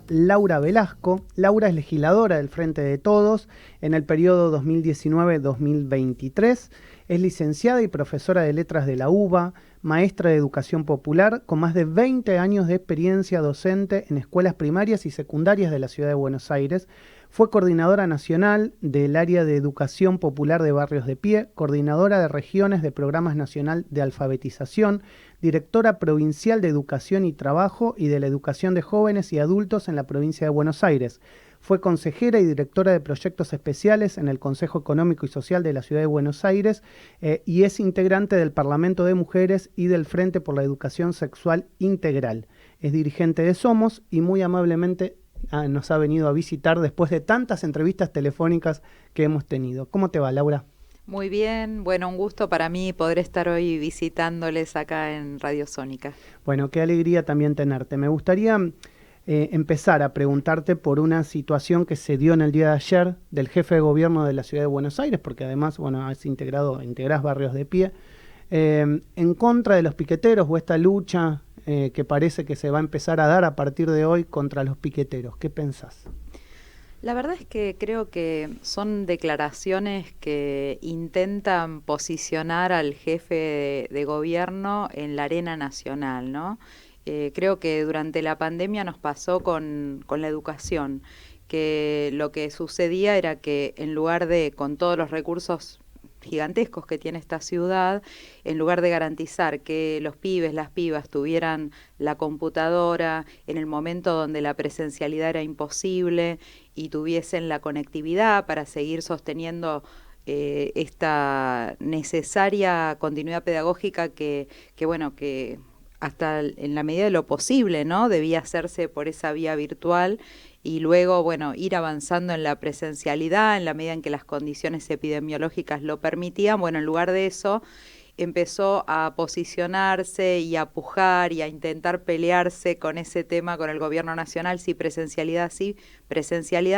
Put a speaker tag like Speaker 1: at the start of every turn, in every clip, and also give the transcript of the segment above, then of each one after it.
Speaker 1: Laura Velasco. Laura es legisladora del Frente de Todos en el periodo 2019-2023. Es licenciada y profesora de letras de la UBA, maestra de educación popular, con más de 20 años de experiencia docente en escuelas primarias y secundarias de la ciudad de Buenos Aires. Fue coordinadora nacional del área de educación popular de Barrios de Pie, coordinadora de regiones de Programas Nacional de Alfabetización, directora provincial de Educación y Trabajo y de la Educación de Jóvenes y Adultos en la provincia de Buenos Aires. Fue consejera y directora de proyectos especiales en el Consejo Económico y Social de la Ciudad de Buenos Aires y es integrante del Parlamento de Mujeres y del Frente por la Educación Sexual Integral. Es dirigente de Somos y muy amablemente nos ha venido a visitar después de tantas entrevistas telefónicas que hemos tenido. ¿Cómo te va, Laura?
Speaker 2: Muy bien, bueno, un gusto para mí poder estar hoy visitándoles acá en Radio Sónica.
Speaker 1: Bueno, qué alegría también tenerte. Me gustaría empezar a preguntarte por una situación que se dio en el día de ayer del jefe de gobierno de la ciudad de Buenos Aires, porque además, bueno, integrás Barrios de Pie, en contra de los piqueteros o esta lucha que parece que se va a empezar a dar a partir de hoy contra los piqueteros. ¿Qué pensás?
Speaker 2: La verdad es que creo que son declaraciones que intentan posicionar al jefe de gobierno en la arena nacional, ¿no? Creo que durante la pandemia nos pasó con la educación, que lo que sucedía era que en lugar de, con todos los recursos gigantescos que tiene esta ciudad, en lugar de garantizar que los pibes, las pibas tuvieran la computadora en el momento donde la presencialidad era imposible y tuviesen la conectividad para seguir sosteniendo esta necesaria continuidad pedagógica que hasta en la medida de lo posible, ¿no? Debía hacerse por esa vía virtual y luego, bueno, ir avanzando en la presencialidad en la medida en que las condiciones epidemiológicas lo permitían. Bueno, en lugar de eso, empezó a posicionarse y a pujar y a intentar pelearse con ese tema con el gobierno nacional, sí, presencialidad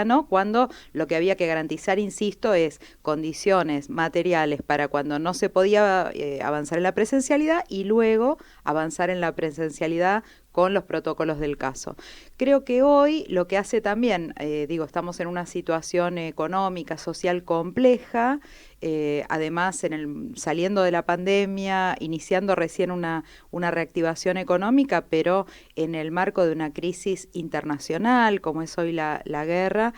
Speaker 2: no, cuando lo que había que garantizar, insisto, es condiciones materiales para cuando no se podía avanzar en la presencialidad y luego avanzar en la presencialidad con los protocolos del caso. Creo que hoy lo que hace también, estamos en una situación económica, social compleja, además saliendo de la pandemia, iniciando recién una reactivación económica, pero en el marco de una crisis internacional, como es hoy la guerra,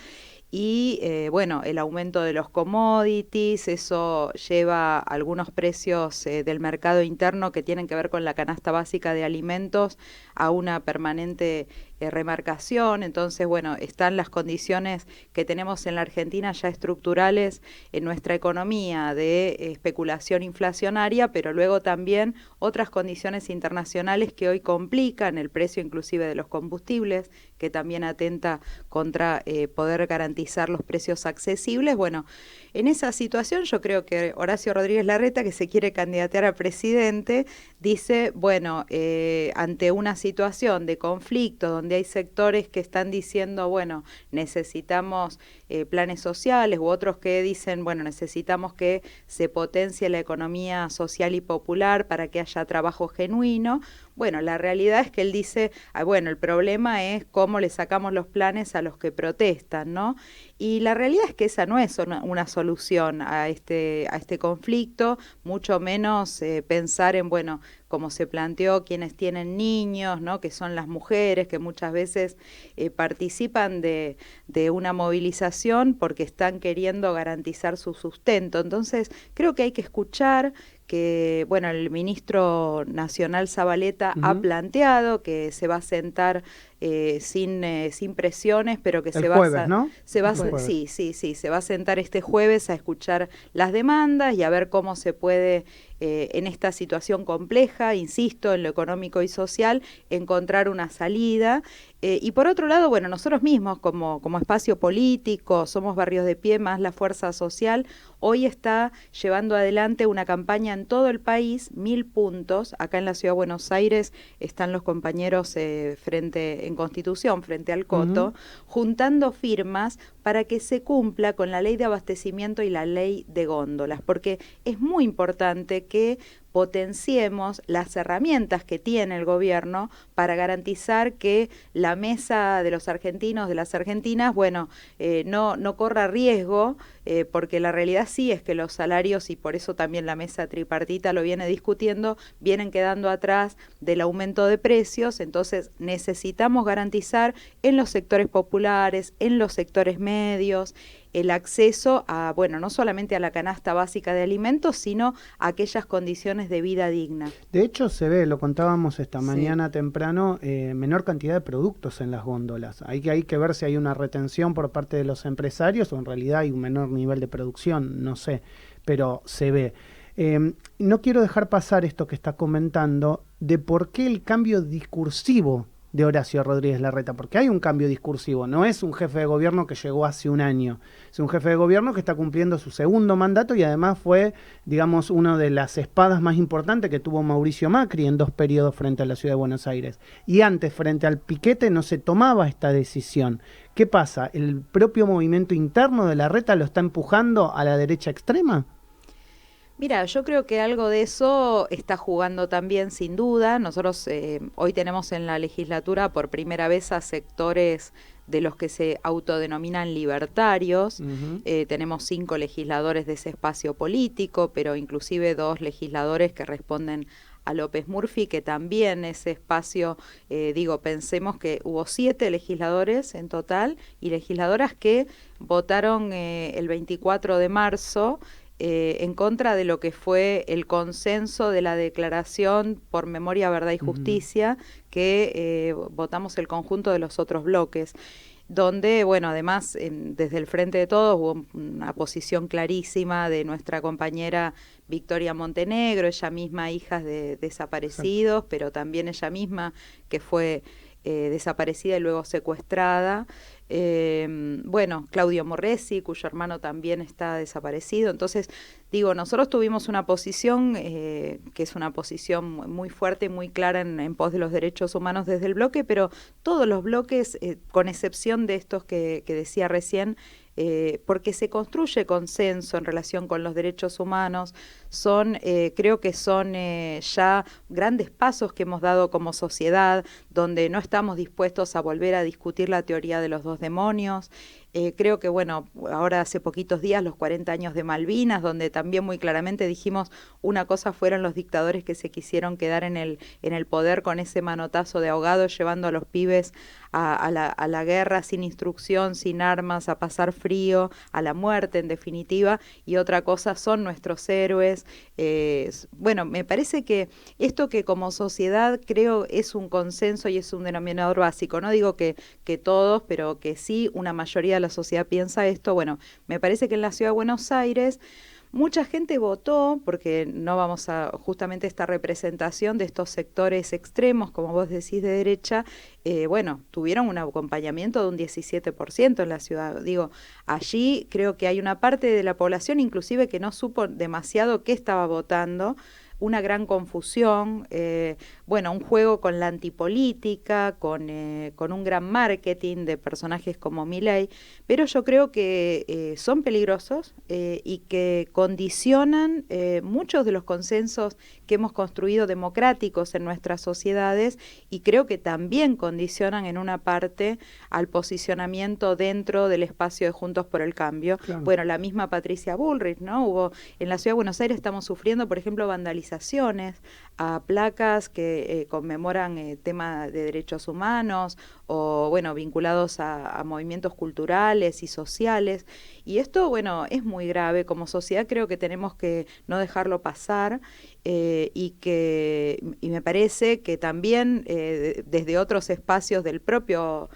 Speaker 2: y el aumento de los commodities, eso lleva algunos precios del mercado interno que tienen que ver con la canasta básica de alimentos a una permanente remarcación. Entonces, bueno, están las condiciones que tenemos en la Argentina ya estructurales en nuestra economía de especulación inflacionaria, pero luego también otras condiciones internacionales que hoy complican el precio inclusive de los combustibles, que también atenta contra poder garantizar los precios accesibles. Bueno, en esa situación yo creo que Horacio Rodríguez Larreta, que se quiere candidatear a presidente, dice, bueno, ante una situación de conflicto donde hay sectores que están diciendo, bueno, necesitamos planes sociales, u otros que dicen, bueno, necesitamos que se potencie la economía social y popular para que haya trabajo genuino. Bueno, la realidad es que él dice, el problema es cómo le sacamos los planes a los que protestan, ¿no? Y la realidad es que esa no es una solución a este conflicto, mucho menos pensar en, bueno, como se planteó, quienes tienen niños, ¿no? Que son las mujeres, que muchas veces participan de una movilización porque están queriendo garantizar su sustento. Entonces, creo que hay que escuchar que, bueno, el ministro nacional Zabaleta ha planteado que se va a sentar sin presiones, pero que
Speaker 1: el jueves, ¿no?
Speaker 2: Se va a sentar este jueves a escuchar las demandas y a ver cómo se puede en esta situación compleja, insisto, en lo económico y social, encontrar una salida. Y por otro lado, bueno, nosotros mismos como espacio político, Somos Barrios de Pie más la fuerza social, hoy está llevando adelante una campaña en todo el país, 1000 puntos. Acá en la Ciudad de Buenos Aires están los compañeros en Constitución, frente al Coto, juntando firmas para que se cumpla con la ley de abastecimiento y la ley de góndolas, porque es muy importante que potenciemos las herramientas que tiene el gobierno para garantizar que la mesa de los argentinos, de las argentinas, bueno, no corra riesgo, porque la realidad sí es que los salarios, y por eso también la mesa tripartita lo viene discutiendo, vienen quedando atrás del aumento de precios. Entonces necesitamos garantizar en los sectores populares, en los sectores medios, el acceso a, bueno, no solamente a la canasta básica de alimentos, sino a aquellas condiciones de vida digna.
Speaker 1: De hecho, se ve, lo contábamos esta mañana temprano, menor cantidad de productos en las góndolas. Hay que ver si hay una retención por parte de los empresarios o en realidad hay un menor nivel de producción, no sé, pero se ve. No quiero dejar pasar esto que está comentando de por qué el cambio discursivo de Horacio Rodríguez Larreta, porque hay un cambio discursivo, no es un jefe de gobierno que llegó hace un año, es un jefe de gobierno que está cumpliendo su segundo mandato y además fue, digamos, una de las espadas más importantes que tuvo Mauricio Macri en 2 periodos frente a la Ciudad de Buenos Aires. Y antes, frente al piquete, no se tomaba esta decisión. ¿Qué pasa? ¿El propio movimiento interno de Larreta lo está empujando a la derecha extrema?
Speaker 2: Mira, yo creo que algo de eso está jugando también, sin duda. Nosotros hoy tenemos en la legislatura por primera vez a sectores de los que se autodenominan libertarios. Tenemos 5 legisladores de ese espacio político, pero inclusive 2 legisladores que responden a López Murphy, que también ese espacio, pensemos que hubo 7 legisladores en total y legisladoras que votaron el 24 de marzo en contra de lo que fue el consenso de la declaración por memoria, verdad y justicia, que votamos el conjunto de los otros bloques, donde, bueno, además, desde el Frente de Todos hubo una posición clarísima de nuestra compañera Victoria Montenegro, ella misma hija de desaparecidos, pero también ella misma que fue desaparecida y luego secuestrada. Claudio Morresi, cuyo hermano también está desaparecido. Entonces, nosotros tuvimos una posición que es una posición muy fuerte y muy clara en pos de los derechos humanos desde el bloque, pero todos los bloques, con excepción de estos que decía recién, porque se construye consenso en relación con los derechos humanos, creo que son ya grandes pasos que hemos dado como sociedad, donde no estamos dispuestos a volver a discutir la teoría de los 2 demonios. Creo que, ahora hace poquitos días, los 40 años de Malvinas, donde también muy claramente dijimos una cosa fueron los dictadores que se quisieron quedar en el poder con ese manotazo de ahogado, llevando a los pibes a la guerra sin instrucción, sin armas, a pasar frío, a la muerte en definitiva, y otra cosa son nuestros héroes. Me parece que esto que como sociedad creo es un consenso y es un denominador básico, no digo que todos, pero que sí una mayoría de la sociedad piensa esto. Me parece que en la Ciudad de Buenos Aires mucha gente votó, porque no vamos a justamente esta representación de estos sectores extremos, como vos decís, de derecha, tuvieron un acompañamiento de un 17% en la ciudad. Allí creo que hay una parte de la población inclusive que no supo demasiado qué estaba votando, una gran confusión, un juego con la antipolítica, con un gran marketing de personajes como Milei, pero yo creo que son peligrosos y que condicionan muchos de los consensos que hemos construido democráticos en nuestras sociedades, y creo que también condicionan en una parte al posicionamiento dentro del espacio de Juntos por el Cambio. Claro. La misma Patricia Bullrich, ¿no? Hubo en la Ciudad de Buenos Aires, estamos sufriendo, por ejemplo, vandalizaciones a placas que conmemoran temas de derechos humanos o, vinculados a movimientos culturales y sociales. Y esto, es muy grave. Como sociedad creo que tenemos que no dejarlo pasar y me parece que también desde otros espacios del propio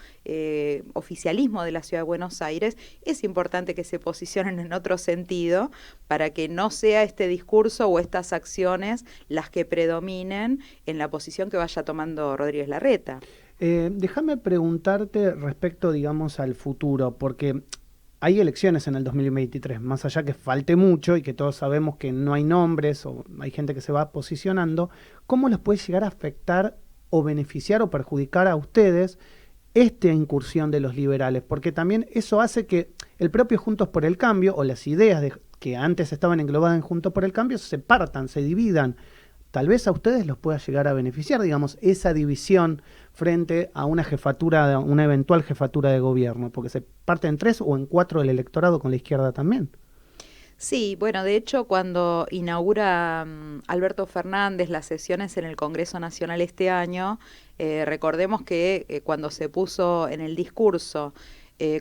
Speaker 2: oficialismo de la Ciudad de Buenos Aires es importante que se posicionen en otro sentido para que no sea este discurso o estas acciones las que predominen en la posición que vaya tomando Rodríguez Larreta.
Speaker 1: Déjame preguntarte respecto, digamos, al futuro, porque hay elecciones en el 2023, más allá que falte mucho y que todos sabemos que no hay nombres o hay gente que se va posicionando, ¿cómo les puede llegar a afectar o beneficiar o perjudicar a ustedes esta incursión de los liberales? Porque también eso hace que el propio Juntos por el Cambio o las ideas que antes estaban englobadas en Juntos por el Cambio se partan, se dividan. tal vez a ustedes los pueda llegar a beneficiar, digamos, esa división frente a una jefatura, una eventual jefatura de gobierno, porque se parte en 3 o en 4 del electorado con la izquierda también.
Speaker 2: Sí, bueno, de hecho, cuando inaugura Alberto Fernández las sesiones en el Congreso Nacional este año, recordemos que cuando se puso en el discurso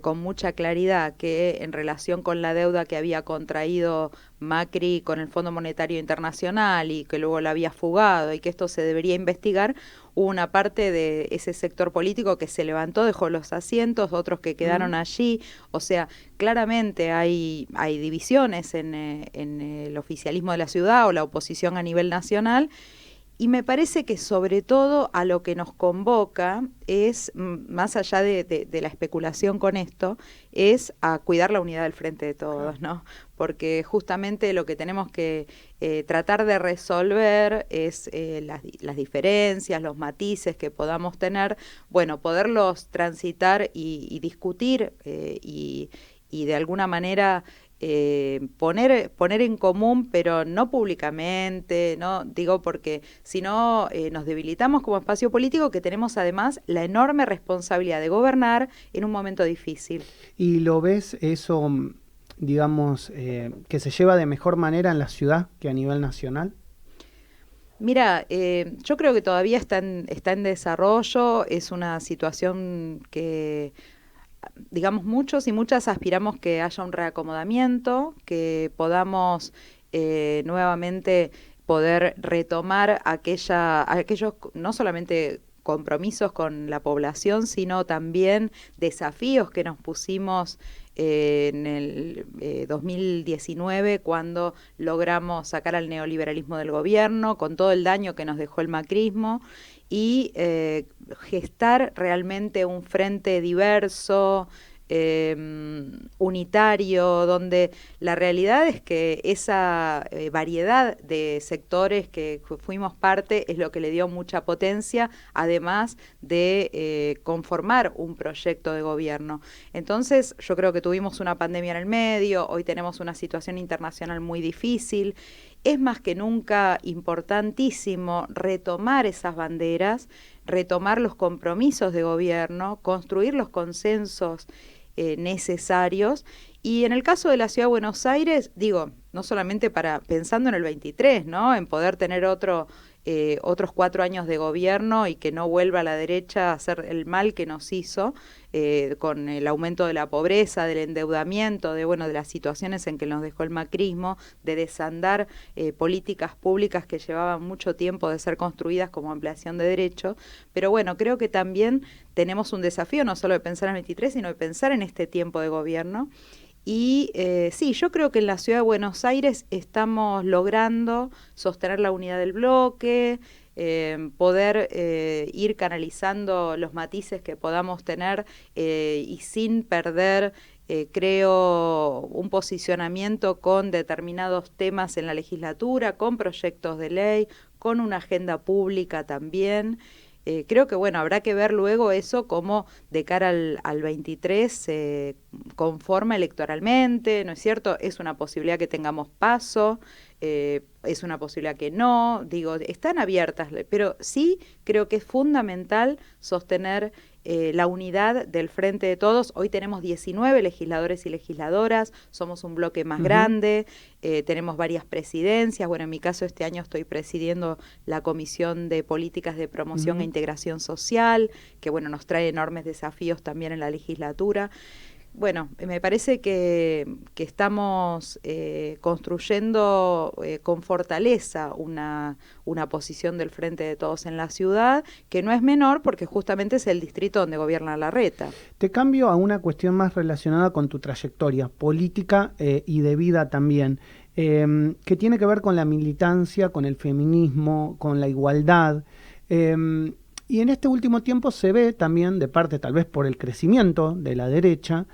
Speaker 2: con mucha claridad que en relación con la deuda que había contraído Macri con el Fondo Monetario Internacional y que luego la había fugado y que esto se debería investigar, hubo una parte de ese sector político que se levantó, dejó los asientos, otros que quedaron allí. O sea, claramente hay divisiones en el oficialismo de la ciudad o la oposición a nivel nacional. Y me parece que sobre todo a lo que nos convoca es, más allá de la especulación con esto, es a cuidar la unidad del frente de todos, ¿no? Porque justamente lo que tenemos que tratar de resolver es las diferencias, los matices que podamos tener, bueno, poderlos transitar y discutir y de alguna manera poner en común, pero no públicamente, no digo porque si no nos debilitamos como espacio político, que tenemos además la enorme responsabilidad de gobernar en un momento difícil.
Speaker 1: ¿Y lo ves eso, digamos, que se lleva de mejor manera en la ciudad que a nivel nacional?
Speaker 2: Mira, yo creo que todavía está en desarrollo, es una situación que digamos, muchos y muchas aspiramos que haya un reacomodamiento, que podamos nuevamente poder retomar aquellos no solamente compromisos con la población, sino también desafíos que nos pusimos en el 2019 cuando logramos sacar al neoliberalismo del gobierno, con todo el daño que nos dejó el macrismo, y gestar realmente un frente diverso, unitario, donde la realidad es que esa variedad de sectores que fuimos parte es lo que le dio mucha potencia, además de conformar un proyecto de gobierno. Entonces, yo creo que tuvimos una pandemia en el medio, hoy tenemos una situación internacional muy difícil. Es más que nunca importantísimo retomar esas banderas, retomar los compromisos de gobierno, construir los consensos necesarios. Y en el caso de la Ciudad de Buenos Aires, digo, no solamente pensando en el 23, ¿no? En poder tener otros 4 años de gobierno y que no vuelva a la derecha a hacer el mal que nos hizo con el aumento de la pobreza, del endeudamiento, de las situaciones en que nos dejó el macrismo, de desandar políticas públicas que llevaban mucho tiempo de ser construidas como ampliación de derechos. Pero bueno, creo que también tenemos un desafío no solo de pensar en el 23, sino de pensar en este tiempo de gobierno. Y sí, yo creo que en la Ciudad de Buenos Aires estamos logrando sostener la unidad del bloque, poder ir canalizando los matices que podamos tener y sin perder, creo, un posicionamiento con determinados temas en la legislatura, con proyectos de ley, con una agenda pública también. Creo que, habrá que ver luego eso como de cara al 23 se conforma electoralmente, ¿no es cierto? Es una posibilidad que tengamos paso, es una posibilidad que no, digo, están abiertas, pero sí creo que es fundamental sostener la unidad del Frente de Todos. Hoy tenemos 19 legisladores y legisladoras, somos un bloque más grande, tenemos varias presidencias. Bueno, en mi caso este año estoy presidiendo la Comisión de Políticas de Promoción e Integración Social, que nos trae enormes desafíos también en la legislatura. Bueno, me parece que estamos construyendo con fortaleza una posición del Frente de Todos en la ciudad, que no es menor porque justamente es el distrito donde gobierna Larreta.
Speaker 1: Te cambio a una cuestión más relacionada con tu trayectoria política y de vida también, que tiene que ver con la militancia, con el feminismo, con la igualdad. Y en este último tiempo se ve también, de parte tal vez por el crecimiento de la derecha,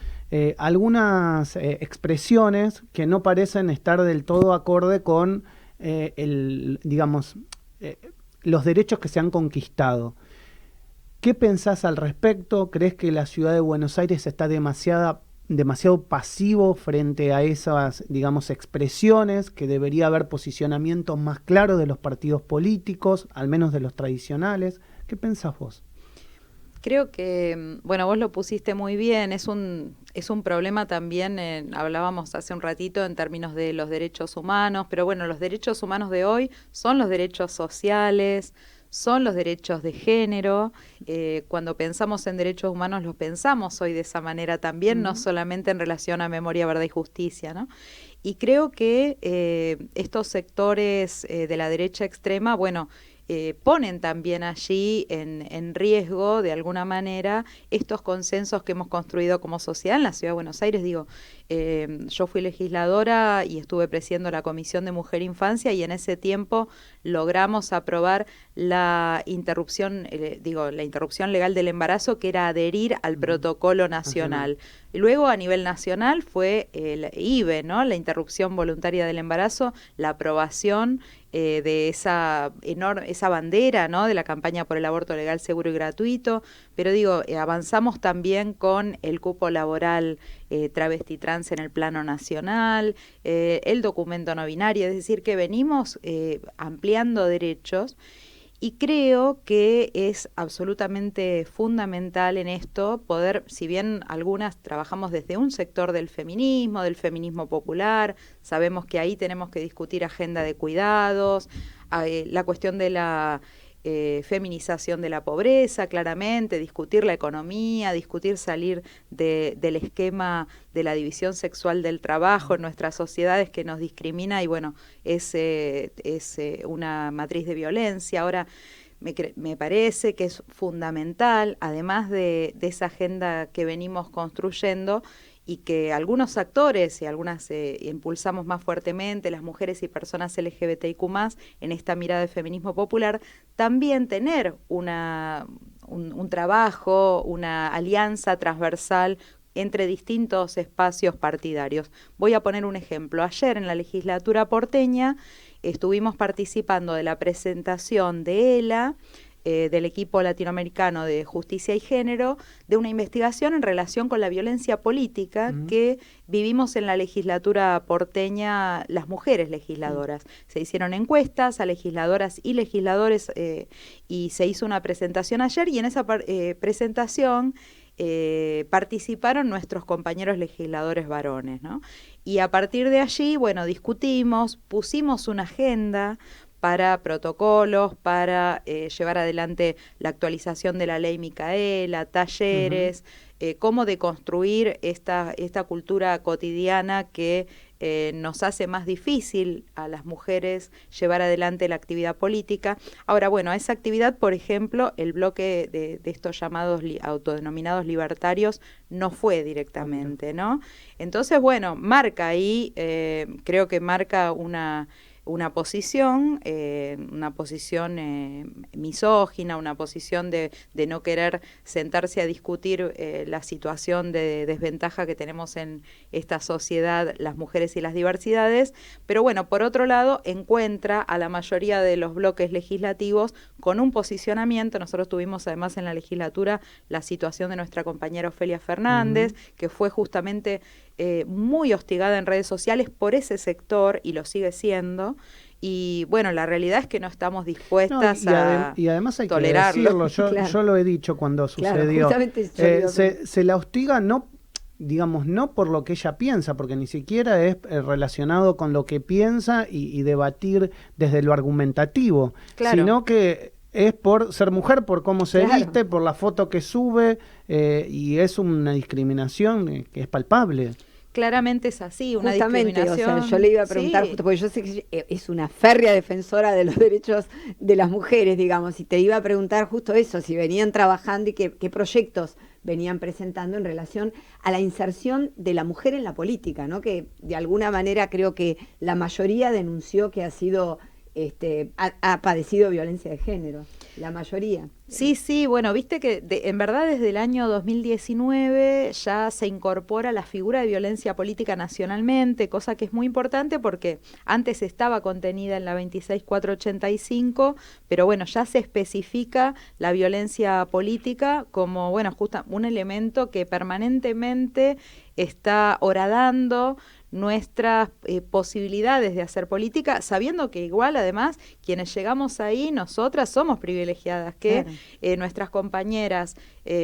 Speaker 1: algunas expresiones que no parecen estar del todo acorde con los derechos que se han conquistado. ¿Qué pensás al respecto? ¿Crees que la ciudad de Buenos Aires está demasiado pasivo frente a esas, digamos, expresiones, que debería haber posicionamientos más claros de los partidos políticos, al menos de los tradicionales. ¿Qué pensás vos?
Speaker 2: Creo que, bueno, vos lo pusiste muy bien, es un problema también, hablábamos hace un ratito en términos de los derechos humanos, pero bueno, los derechos humanos de hoy son los derechos sociales, son los derechos de género. Cuando pensamos en derechos humanos los pensamos hoy de esa manera también, no solamente en relación a memoria, verdad y justicia, ¿no? Y creo que estos sectores de la derecha extrema, bueno, ponen también allí en riesgo, de alguna manera, estos consensos que hemos construido como sociedad en la Ciudad de Buenos Aires. Digo, yo fui legisladora y estuve presidiendo la Comisión de Mujer e Infancia, y en ese tiempo logramos aprobar la interrupción, la interrupción legal del embarazo, que era adherir al protocolo nacional. Y luego, a nivel nacional, fue el IVE, ¿no? La interrupción voluntaria del embarazo, la aprobación de esa bandera, ¿no? De la campaña por el aborto legal, seguro y gratuito. Pero digo, avanzamos también con el cupo laboral travesti trans en el plano nacional, el documento no binario, es decir, que venimos ampliando derechos. Y creo que es absolutamente fundamental en esto poder, si bien algunas trabajamos desde un sector del feminismo popular, sabemos que ahí tenemos que discutir agenda de cuidados, la cuestión de la feminización de la pobreza, claramente, discutir la economía, discutir salir del esquema de la división sexual del trabajo en nuestras sociedades, que nos discrimina y bueno, es una matriz de violencia. Ahora, me parece que es fundamental, además de esa agenda que venimos construyendo, y que algunos actores y algunas impulsamos más fuertemente, las mujeres y personas LGBTIQ+, en esta mirada de feminismo popular, también tener un trabajo, una alianza transversal entre distintos espacios partidarios. Voy a poner un ejemplo. Ayer en la legislatura porteña estuvimos participando de la presentación de ELA, del equipo latinoamericano de justicia y género, de una investigación en relación con la violencia política que vivimos en la legislatura porteña las mujeres legisladoras. Se hicieron encuestas a legisladoras y legisladores y se hizo una presentación ayer, y en esa presentación participaron nuestros compañeros legisladores varones, ¿no? Y a partir de allí, bueno, discutimos, pusimos una agenda para protocolos, para llevar adelante la actualización de la ley Micaela, talleres, cómo deconstruir esta cultura cotidiana que nos hace más difícil a las mujeres llevar adelante la actividad política. Ahora, bueno, a esa actividad, por ejemplo, el bloque de estos llamados autodenominados libertarios no fue directamente, ¿no? Entonces, bueno, marca ahí, creo que marca una posición misógina, una posición de no querer sentarse a discutir la situación de desventaja que tenemos en esta sociedad, las mujeres y las diversidades, pero bueno, por otro lado, encuentra a la mayoría de los bloques legislativos con un posicionamiento. Nosotros tuvimos además en la legislatura la situación de nuestra compañera Ofelia Fernández, que fue justamente muy hostigada en redes sociales por ese sector, y lo sigue siendo. Y bueno, la realidad es que no estamos dispuestas
Speaker 1: y además hay
Speaker 2: tolerarlo.
Speaker 1: Que decirlo, yo lo he dicho cuando sucedió. Se la hostiga no, digamos, no por lo que ella piensa, porque ni siquiera es relacionado con lo que piensa y debatir desde lo argumentativo, sino que es por ser mujer, por cómo se viste, por la foto que sube, y es una discriminación que es palpable.
Speaker 2: Claramente es así, una
Speaker 3: justamente,
Speaker 2: discriminación.
Speaker 3: O sea, yo le iba a preguntar, justo porque yo sé que es una férrea defensora de los derechos de las mujeres, digamos, y te iba a preguntar justo eso, si venían trabajando y qué proyectos venían presentando en relación a la inserción de la mujer en la política, ¿no? Que de alguna manera creo que la mayoría denunció que ha sido ha padecido violencia de género, la mayoría.
Speaker 2: Sí, sí, bueno, viste que en verdad desde el año 2019 ya se incorpora la figura de violencia política nacionalmente, cosa que es muy importante porque antes estaba contenida en la 26485, pero bueno, ya se especifica la violencia política como, bueno, justo un elemento que permanentemente está horadando nuestras posibilidades de hacer política, sabiendo que igual además quienes llegamos ahí, nosotras somos privilegiadas, que nuestras compañeras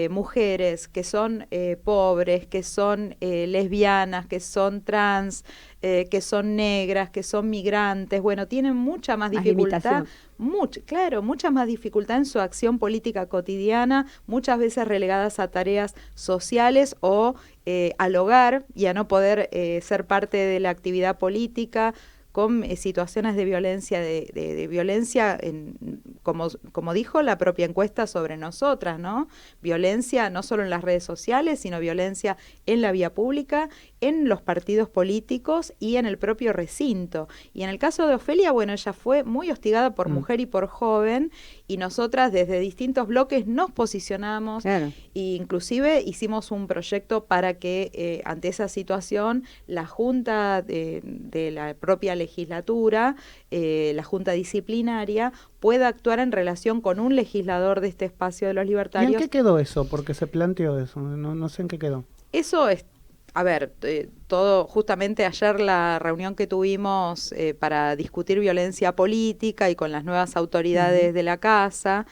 Speaker 2: mujeres que son pobres, que son lesbianas, que son trans, que son negras, que son migrantes, bueno, tienen mucha más dificultad, mucha más dificultad en su acción política cotidiana, muchas veces relegadas a tareas sociales o al hogar y a no poder ser parte de la actividad política, con situaciones de violencia, de violencia, como dijo la propia encuesta sobre nosotras, ¿no? Violencia no solo en las redes sociales, sino violencia en la vía pública, en los partidos políticos y en el propio recinto. Y en el caso de Ofelia, bueno, ella fue muy hostigada por mujer y por joven, y nosotras desde distintos bloques nos posicionamos, e inclusive hicimos un proyecto para que ante esa situación la Junta de la propia legislatura, la Junta Disciplinaria, pueda actuar en relación con un legislador de este espacio de los libertarios.
Speaker 1: ¿Y en qué quedó eso? Porque se planteó eso, no sé en qué quedó.
Speaker 2: Eso es, a ver, todo, justamente ayer la reunión que tuvimos para discutir violencia política y con las nuevas autoridades de la casa,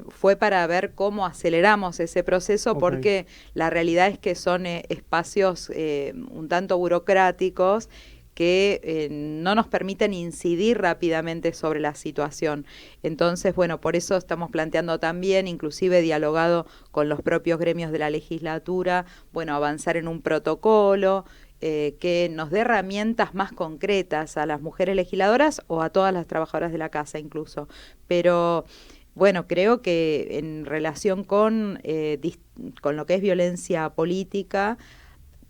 Speaker 2: fue para ver cómo aceleramos ese proceso, porque la realidad es que son espacios un tanto burocráticos que no nos permiten incidir rápidamente sobre la situación. Entonces, bueno, por eso estamos planteando también, inclusive dialogado con los propios gremios de la legislatura, bueno, avanzar en un protocolo que nos dé herramientas más concretas a las mujeres legisladoras o a todas las trabajadoras de la casa incluso. Pero bueno, creo que en relación con lo que es violencia política,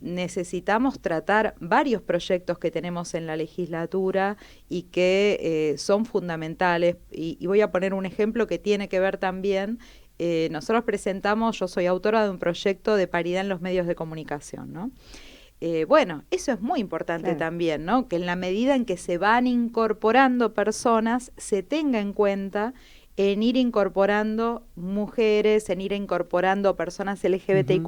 Speaker 2: necesitamos tratar varios proyectos que tenemos en la legislatura y que son fundamentales. Y voy a poner un ejemplo que tiene que ver también. Nosotros presentamos, yo soy autora de un proyecto de paridad en los medios de comunicación, ¿no? Bueno, eso es muy importante también, ¿no? Que en la medida en que se van incorporando personas, se tenga en cuenta en ir incorporando mujeres, en ir incorporando personas LGBTIQ+,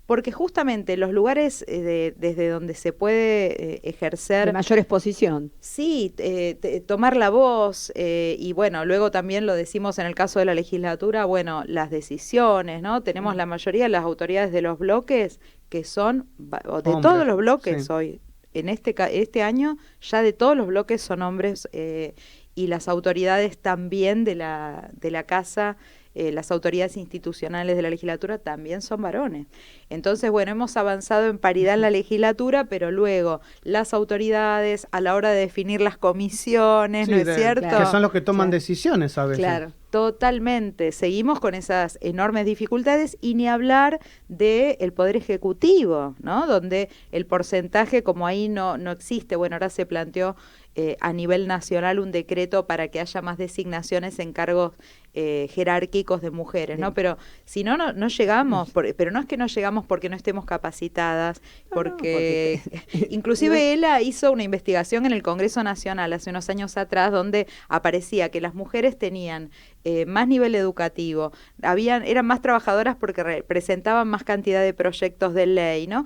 Speaker 2: porque justamente los lugares desde donde se puede ejercer...
Speaker 3: De mayor exposición.
Speaker 2: Sí, tomar la voz, y bueno, luego también lo decimos en el caso de la legislatura, bueno, las decisiones, ¿no? Tenemos la mayoría de las autoridades de los bloques que son, o de hombres, todos los bloques hoy, en este año ya de todos los bloques son hombres, y las autoridades también de la casa, las autoridades institucionales de la legislatura también son varones. Entonces, bueno, hemos avanzado en paridad en la legislatura, pero luego las autoridades a la hora de definir las comisiones, ¿no es cierto?
Speaker 1: Que son los que toman decisiones a veces.
Speaker 2: Claro, totalmente. Seguimos con esas enormes dificultades y ni hablar del Poder Ejecutivo, ¿no? Donde el porcentaje, como ahí no existe, bueno, ahora se planteó a nivel nacional un decreto para que haya más designaciones en cargos jerárquicos de mujeres, ¿no? Pero si no llegamos, pero no es que no llegamos porque no estemos capacitadas, porque inclusive ella hizo una investigación en el Congreso Nacional hace unos años atrás donde aparecía que las mujeres tenían más nivel educativo, eran más trabajadoras porque presentaban más cantidad de proyectos de ley, ¿no?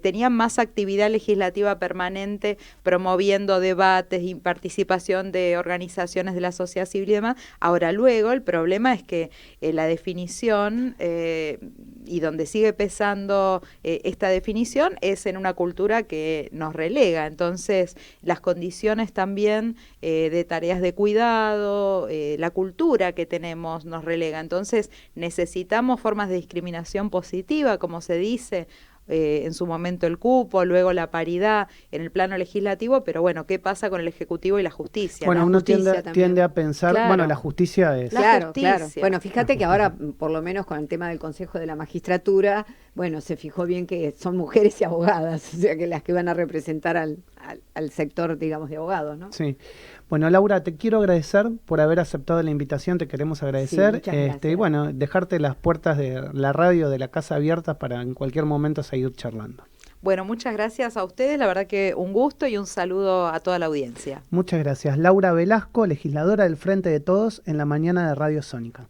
Speaker 2: Tenían más actividad legislativa permanente, promoviendo debates y participación de organizaciones de la sociedad civil y demás. Ahora, luego, el problema es que la definición, y donde sigue pesando esta definición, es en una cultura que nos relega. Entonces, las condiciones también de tareas de cuidado, la cultura que tenemos nos relega. Entonces, necesitamos formas de discriminación positiva, como se dice, en su momento el cupo, luego la paridad en el plano legislativo, pero bueno, ¿qué pasa con el Ejecutivo y la justicia?
Speaker 1: Bueno, uno tiende a pensar, bueno, la justicia es...
Speaker 3: Claro. Bueno, fíjate que ahora, por lo menos con el tema del Consejo de la Magistratura, bueno, se fijó bien que son mujeres y abogadas, o sea, que las que van a representar al sector, digamos, de abogados, ¿no?
Speaker 1: Sí. Bueno, Laura, te quiero agradecer por haber aceptado la invitación, te queremos agradecer.
Speaker 3: Sí, muchas gracias.
Speaker 1: Y bueno, dejarte las puertas de la radio, de la casa abiertas para en cualquier momento seguir charlando.
Speaker 2: Bueno, muchas gracias a ustedes, la verdad que un gusto y un saludo a toda la audiencia.
Speaker 1: Muchas gracias. Laura Velasco, legisladora del Frente de Todos en la mañana de Radio Sónica.